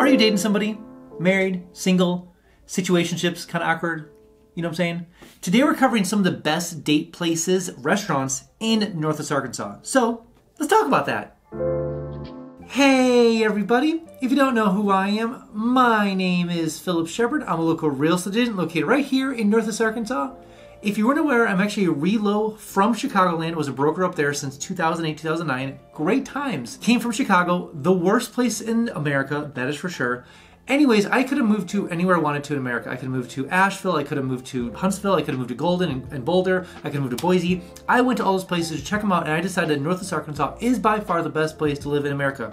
Are you dating somebody? Married? Single? Situationships? Kind of awkward? You know what I'm saying? Today we're covering some of the best date places, restaurants in Northwest Arkansas. So let's talk about that. Hey everybody, if you don't know who I am, my name is Phillip Shepard. I'm a local real estate agent located right here in Northwest Arkansas. If you weren't aware, I'm actually a relo from Chicagoland. Was a broker up there since 2008, 2009. Great times. Came from Chicago, the worst place in America, that is for sure. Anyways, I could have moved to anywhere I wanted to in America. I could have moved to Asheville, I could have moved to Huntsville, I could have moved to Golden and Boulder, I could have moved to Boise. I went to all those places to check them out, and I decided that Northwest Arkansas is by far the best place to live in America.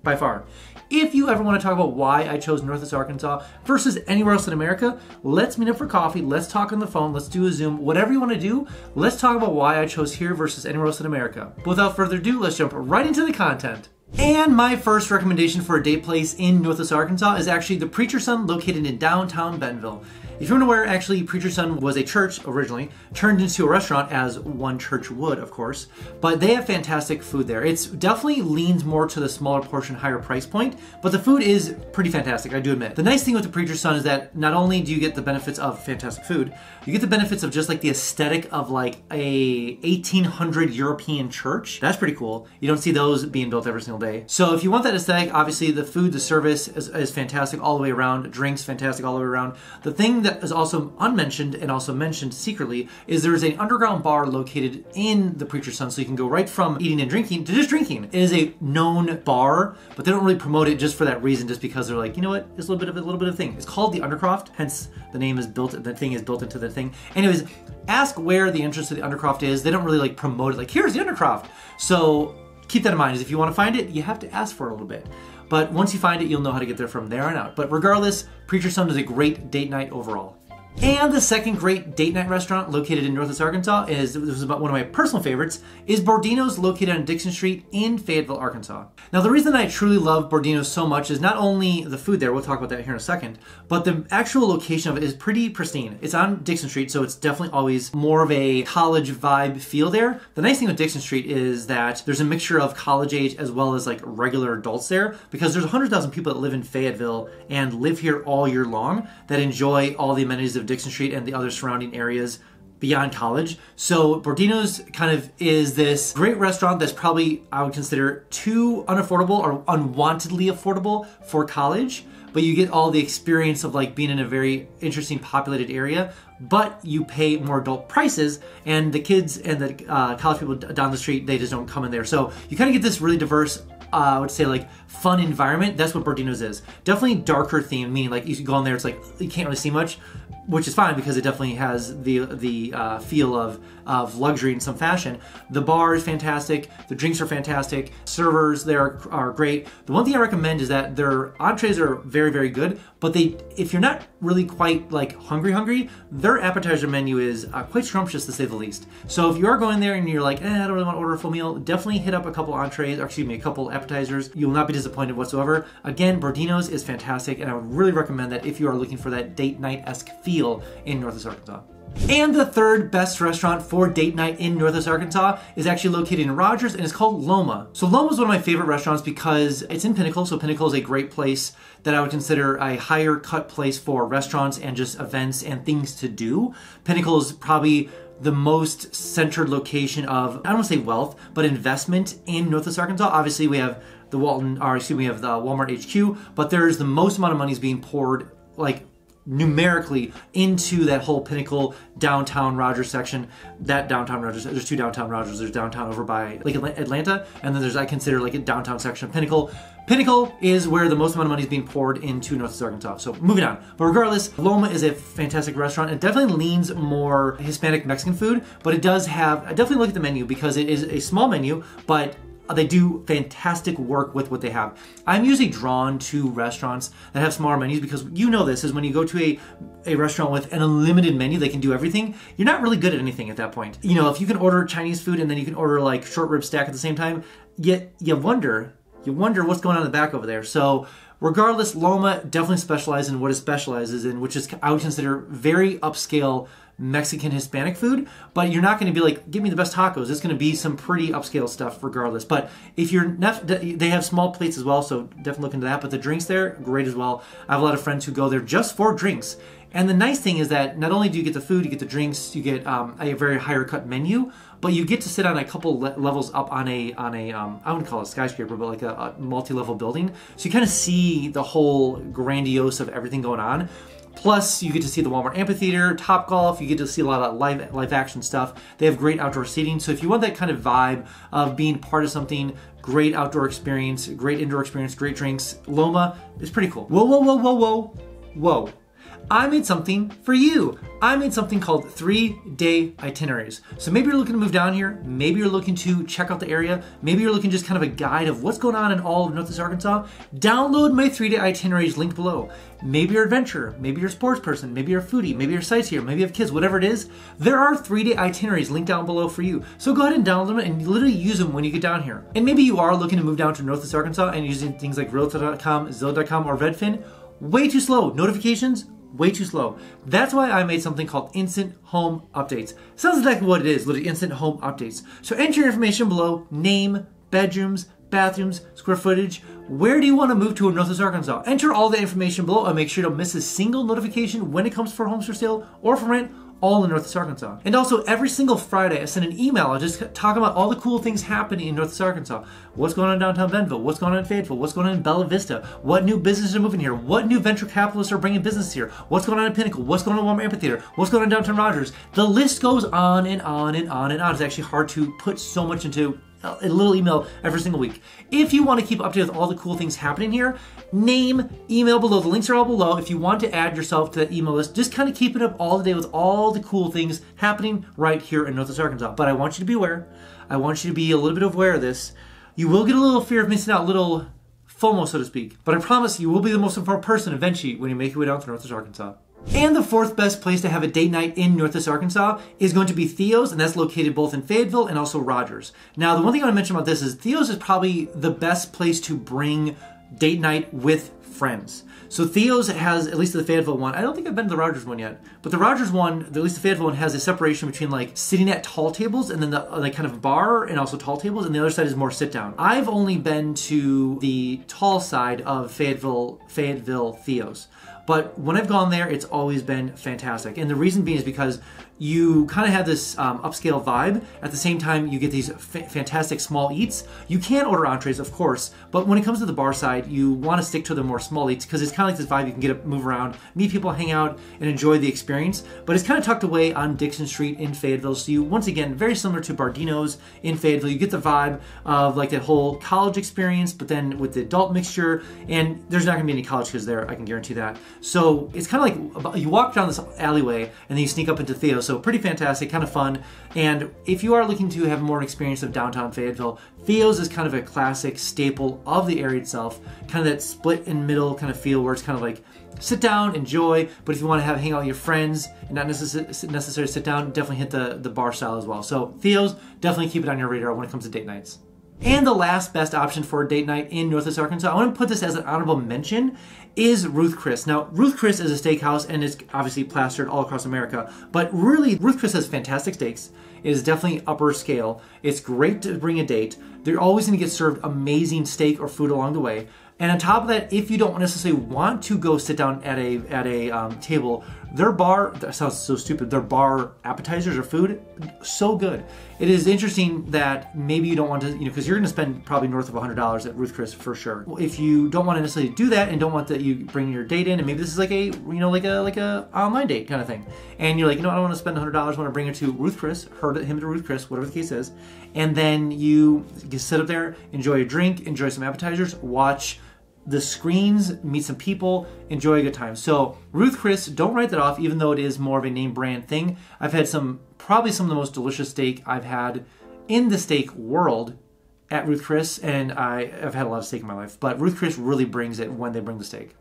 By far. If you ever want to talk about why I chose Northwest Arkansas versus anywhere else in America, let's meet up for coffee, let's talk on the phone, let's do a Zoom, whatever you want to do, let's talk about why I chose here versus anywhere else in America. But without further ado, let's jump right into the content. And my first recommendation for a date place in Northwest Arkansas is actually the Preacher's Son located in downtown Bentonville. If you're unaware, actually, Preacher's Son was a church originally, turned into a restaurant, as one church would, of course. But they have fantastic food there. It's definitely leans more to the smaller portion, higher price point, but the food is pretty fantastic, I do admit. The nice thing with the Preacher's Son is that not only do you get the benefits of fantastic food, you get the benefits of just like the aesthetic of like a 1800 European church. That's pretty cool. You don't see those being built every single day. So if you want that aesthetic, obviously the food, the service is fantastic all the way around. Drinks, fantastic all the way around. The thing that is also unmentioned and also mentioned secretly is there's an underground bar located in the Preacher's Son, so you can go right from eating and drinking to just drinking. It is a known bar, but they don't really promote it just for that reason, just because they're like, you know what, it's a little bit of thing. It's called the Undercroft, hence the name is built, the thing is built into the thing. Anyways, ask where the entrance to the Undercroft is. They don't really like promote it, like here's the Undercroft. So keep that in mind, is if you want to find it, you have to ask for it a little bit. But once you find it, you'll know how to get there from there on out. But regardless, Preacher's Son is a great date night overall. And the second great date night restaurant located in Northwest Arkansas this was about one of my personal favorites, is Bordinos located on Dixon Street in Fayetteville, Arkansas. Now the reason I truly love Bordinos so much is not only the food there, we'll talk about that here in a second, but the actual location of it is pretty pristine. It's on Dixon Street, so it's definitely always more of a college vibe feel there. The nice thing with Dixon Street is that there's a mixture of college age as well as like regular adults there, because there's 100,000 people that live in Fayetteville and live here all year long that enjoy all the amenities of Dixon Street and the other surrounding areas beyond college. So Bordinos kind of is this great restaurant that's probably, I would consider, too unaffordable or unwantedly affordable for college, but you get all the experience of like being in a very interesting populated area, but you pay more adult prices, and the kids and the college people down the street, they just don't come in there. So you kind of get this really diverse, I would say like fun environment. That's what Bordinos is. Definitely darker theme, meaning like you go in there, it's like you can't really see much, which is fine because it definitely has the feel of luxury in some fashion. The bar is fantastic. The drinks are fantastic. Servers there are great. The one thing I recommend is that their entrees are very, very good, but if you're not really quite like hungry, their appetizer menu is quite scrumptious to say the least. So if you are going there and you're like, I don't really want to order a full meal, definitely hit up a couple entrees, or excuse me, a couple appetizers. You will not be disappointed whatsoever. Again, Bordinos is fantastic, and I would really recommend that if you are looking for that date night-esque feel in Northwest Arkansas. And the third best restaurant for date night in Northwest Arkansas is actually located in Rogers, and it's called Loma. So Loma is one of my favorite restaurants because it's in Pinnacle, so Pinnacle is a great place that I would consider a higher cut place for restaurants and just events and things to do. Pinnacle is probably the most centered location of, I don't want to say wealth, but investment in Northwest Arkansas. Obviously we have the we have the Walmart HQ, but there's the most amount of money is being poured like numerically into that whole Pinnacle downtown Rogers section. That downtown Rogers, there's two downtown Rogers. There's downtown over by Lake Atlanta, and then there's, I consider, like a downtown section of Pinnacle. Pinnacle is where the most amount of money is being poured into Northwest Arkansas. So moving on. But regardless, Loma is a fantastic restaurant. It definitely leans more Hispanic Mexican food, but it does have, I definitely look at the menu because it is a small menu, but they do fantastic work with what they have. I'm usually drawn to restaurants that have smaller menus because you know this is when you go to a restaurant with an unlimited menu, they can do everything. You're not really good at anything at that point. You know, if you can order Chinese food and then you can order like short rib stack at the same time, yet you wonder what's going on in the back over there. So regardless, Loma definitely specializes in what it specializes in, which is, I would consider, very upscale Mexican, Hispanic food, but you're not going to be like, give me the best tacos. It's going to be some pretty upscale stuff regardless. But if you're not, they have small plates as well, so definitely look into that. But the drinks there, great as well. I have a lot of friends who go there just for drinks. And the nice thing is that not only do you get the food, you get the drinks, you get a very higher cut menu, but you get to sit on a couple levels up on a I wouldn't call it a skyscraper, but like a multi-level building. So you kind of see the whole grandiose of everything going on. Plus, you get to see the Walmart Amphitheater, Top Golf. You get to see a lot of live action stuff. They have great outdoor seating. So if you want that kind of vibe of being part of something, great outdoor experience, great indoor experience, great drinks, Loma is pretty cool. Whoa, whoa, whoa, whoa, whoa, whoa. I made something for you. I made something called 3-day itineraries. So maybe you're looking to move down here. Maybe you're looking to check out the area. Maybe you're looking just kind of a guide of what's going on in all of Northwest Arkansas. Download my 3-day itineraries linked below. Maybe you're an adventurer. Maybe you're a sports person. Maybe you're a foodie. Maybe you're a sightseer. Maybe you have kids. Whatever it is, there are 3-day itineraries linked down below for you. So go ahead and download them and literally use them when you get down here. And maybe you are looking to move down to Northwest Arkansas and using things like Realtor.com, Zillow.com, or Redfin. Way too slow. Notifications, way too slow. That's why I made something called Instant Home Updates. Sounds exactly what it is, literally Instant Home Updates. So enter your information below, name, bedrooms, bathrooms, square footage. Where do you want to move to in Northwest Arkansas? Enter all the information below and make sure you don't miss a single notification when it comes for homes for sale or for rent, all in Northwest Arkansas. And also every single Friday I send an email. I just talk about all the cool things happening in Northwest Arkansas. What's going on in downtown Bentonville? What's going on in Fayetteville? What's going on in Bella Vista? What new businesses are moving here? What new venture capitalists are bringing business here? What's going on in Pinnacle? What's going on in Walmart Amphitheater? What's going on in downtown Rogers? The list goes on and on and on and on. It's actually hard to put so much into a little email every single week. If you want to keep up to date with all the cool things happening here, name, email below. The links are all below. If you want to add yourself to that email list, just kind of keep it up all the day with all the cool things happening right here in Northwest Arkansas. But I want you to be aware. I want you to be a little bit aware of this. You will get a little fear of missing out, a little FOMO, so to speak. But I promise you will be the most important person eventually when you make your way down to Northwest Arkansas. And the fourth best place to have a date night in Northwest Arkansas is going to be Theo's, and that's located both in Fayetteville and also Rogers. Now, the one thing I want to mention about this is Theo's is probably the best place to bring date night with friends. So Theo's has, at least the Fayetteville one, I don't think I've been to the Rogers one yet, but the Rogers one, at least the Fayetteville one, has a separation between like sitting at tall tables and then the like kind of bar and also tall tables, and the other side is more sit down. I've only been to the tall side of Fayetteville Theo's. But when I've gone there, it's always been fantastic. And the reason being is because you kind of have this upscale vibe. At the same time, you get these fantastic small eats. You can order entrees, of course, but when it comes to the bar side, you want to stick to the more small eats because it's kind of like this vibe. You can get up, move around, meet people, hang out, and enjoy the experience. But it's kind of tucked away on Dixon Street in Fayetteville. So you, once again, very similar to Bordinos in Fayetteville. You get the vibe of like that whole college experience, but then with the adult mixture. And there's not going to be any college kids there, I can guarantee that. So it's kind of like you walk down this alleyway and then you sneak up into Theo. So pretty fantastic, kind of fun. And if you are looking to have more experience of downtown Fayetteville, Theo's is kind of a classic staple of the area itself. Kind of that split in middle kind of feel where it's kind of like sit down, enjoy, but if you want to hang out with your friends and not necessarily sit down, definitely hit the bar style as well. So Theo's, definitely keep it on your radar when it comes to date nights. And the last best option for a date night in Northwest Arkansas, I want to put this as an honorable mention, is Ruth Chris. Now, Ruth Chris is a steakhouse and it's obviously plastered all across America, but really, Ruth Chris has fantastic steaks. It is definitely upper scale. It's great to bring a date. They're always going to get served amazing steak or food along the way. And on top of that, if you don't necessarily want to go sit down at a table, their bar, that sounds so stupid, their bar appetizers or food, so good. It is interesting that maybe you don't want to, because you're going to spend probably north of $100 at Ruth Chris for sure. If you don't want to necessarily do that and don't want that you bring your date in, and maybe this is like a, like a online date kind of thing, and you're like, I don't want to spend $100, I want to bring her to Ruth Chris, him to Ruth Chris, whatever the case is, and then you sit up there, enjoy a drink, enjoy some appetizers, watch the screens, meet some people, enjoy a good time. So Ruth Chris, don't write that off, even though it is more of a name brand thing. I've had probably some of the most delicious steak I've had in the steak world at Ruth Chris, and I've had a lot of steak in my life, but Ruth Chris really brings it when they bring the steak.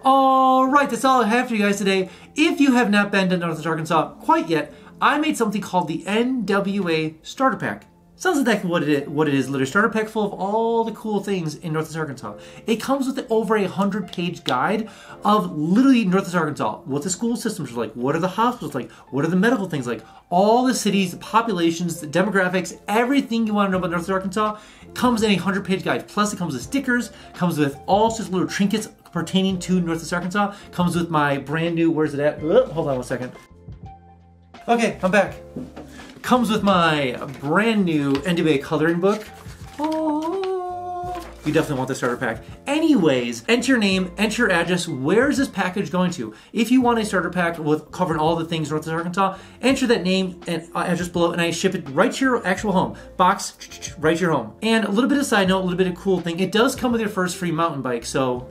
All right, that's all I have for you guys today. If you have not been to Northwest Arkansas quite yet, I made something called the NWA Starter Pack. Sounds exactly what it is. Literally, starter pack full of all the cool things in Northwest Arkansas. It comes with over 100-page guide of literally Northwest Arkansas. What the school systems are like. What are the hospitals like? What are the medical things like? All the cities, the populations, the demographics, everything you want to know about Northwest Arkansas comes in a 100-page guide. Plus, it comes with stickers. Comes with all sorts of little trinkets pertaining to Northwest Arkansas. Comes with my brand new. Where's it at? Hold on one second. Okay, I'm back. Comes with my brand new NWA coloring book. Oh, you definitely want the starter pack. Anyways, enter your name, enter your address. Where is this package going to? If you want a starter pack with covering all the things Northwest Arkansas, enter that name and address below, and I ship it right to your actual home. Box, right to your home. And a little bit of side note, a little bit of cool thing. It does come with your first free mountain bike, so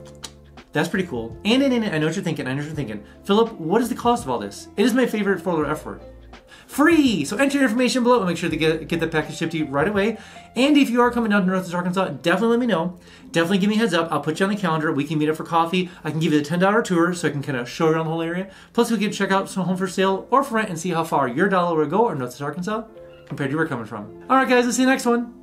that's pretty cool. And I know what you're thinking. Philip, what is the cost of all this? It is my favorite four-letter F word. Free! So enter your information below and make sure to get the package shipped to you right away. And if you are coming down to Northwest Arkansas, definitely let me know. Definitely give me a heads up. I'll put you on the calendar. We can meet up for coffee. I can give you the $10 tour so I can kind of show you around the whole area. Plus, we can check out some home for sale or for rent and see how far your dollar will go or Northwest Arkansas compared to where you're coming from. All right, guys, I'll see you next one.